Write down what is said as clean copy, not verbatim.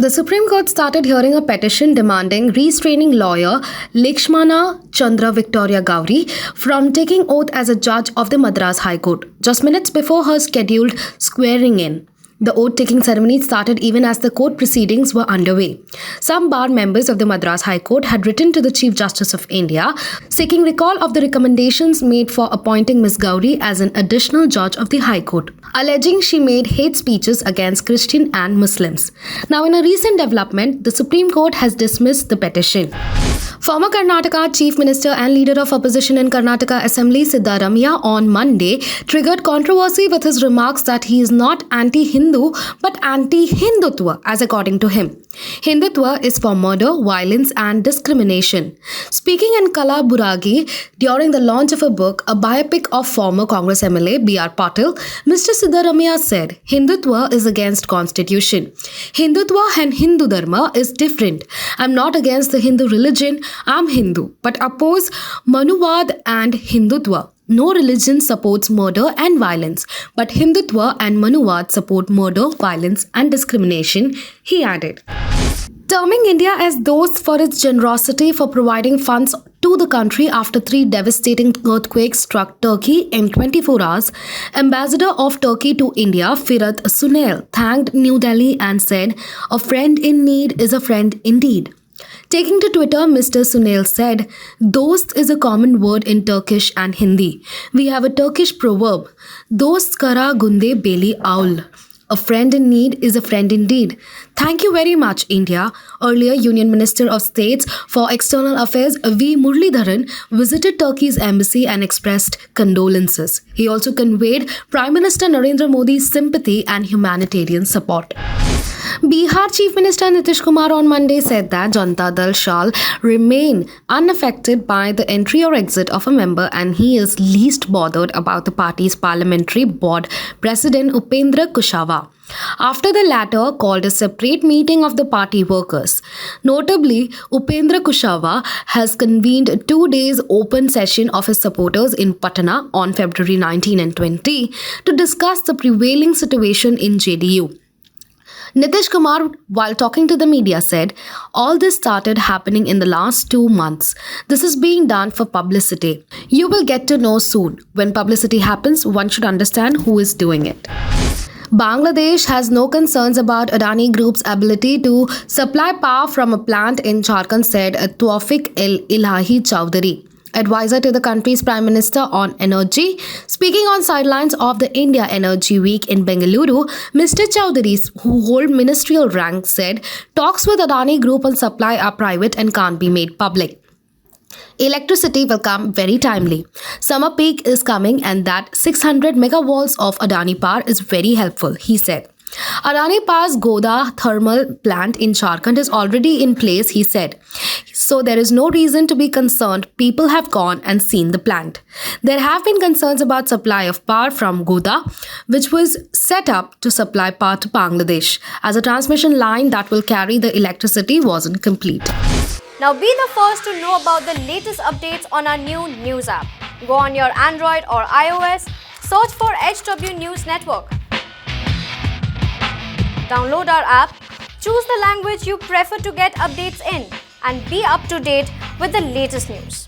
The Supreme Court started hearing a petition demanding restraining lawyer Lekshmana Chandra Victoria Gowri from taking oath as a judge of the Madras High Court, just minutes before her scheduled swearing in. The oath-taking ceremony started even as the court proceedings were underway. Some bar members of the Madras High Court had written to the Chief Justice of India seeking recall of the recommendations made for appointing Ms. Gowri as an additional judge of the High Court, alleging she made hate speeches against Christian and Muslims. Now, in a recent development, the Supreme Court has dismissed the petition. Former Karnataka Chief Minister and Leader of Opposition in Karnataka Assembly Siddaramaiah on Monday triggered controversy with his remarks that he is not anti-Hindu but anti-Hindutva, as according to him. Hindutva is for murder, violence and discrimination. Speaking in Kalaburagi during the launch of a book, a biopic of former Congress MLA B.R. Patil, Mr. Siddaramaiah said, Hindutva is against constitution. Hindutva and Hindu Dharma is different. I'm not against the Hindu religion, I'm Hindu, but oppose Manuvad and Hindutva. No religion supports murder and violence, but Hindutva and Manuvad support murder, violence and discrimination, he added. Terming India as dost for its generosity for providing funds to the country after 3 devastating earthquakes struck Turkey in 24 hours, Ambassador of Turkey to India, Firat Sunail, thanked New Delhi and said, "A friend in need is a friend indeed." Taking to Twitter, Mr. Sunail said, "Dost is a common word in Turkish and Hindi. We have a Turkish proverb, Dost kara gunde beli aul. A friend in need is a friend indeed. Thank you very much, India." Earlier, Union Minister of States for External Affairs V. Muralidharan visited Turkey's embassy and expressed condolences. He also conveyed Prime Minister Narendra Modi's sympathy and humanitarian support. Bihar Chief Minister Nitish Kumar on Monday said that Janata Dal shall remain unaffected by the entry or exit of a member, and he is least bothered about the party's parliamentary board president Upendra Kushawa, after the latter called a separate meeting of the party workers. Notably, Upendra Kushawa has convened 2 days open session of his supporters in Patna on February 19 and 20 to discuss the prevailing situation in JDU. Nitish Kumar, while talking to the media, said, "All this started happening in the last 2 months. This is being done for publicity. You will get to know soon. When publicity happens, one should understand who is doing it." Bangladesh has no concerns about Adani Group's ability to supply power from a plant in Jharkhand, said Tawfiq El-Ilahi Chowdhury, advisor to the country's Prime Minister on energy. Speaking on sidelines of the India Energy Week in Bengaluru, Mr. Chowdhury, who hold ministerial rank, said talks with Adani Group on supply are private and can't be made public. Electricity will come very timely. Summer peak is coming and that 600 megawatts of Adani power is very helpful, he said. Adani Power's Godda thermal plant in Jharkhand is already in place, he said. So there is no reason to be concerned. People have gone and seen the plant. There have been concerns about supply of power from Godda, which was set up to supply power to Bangladesh, as a transmission line that will carry the electricity wasn't complete. Now be the first to know about the latest updates on our new news app. Go on your Android or iOS, search for HW News Network. Download our app, choose the language you prefer to get updates in, and be up to date with the latest news.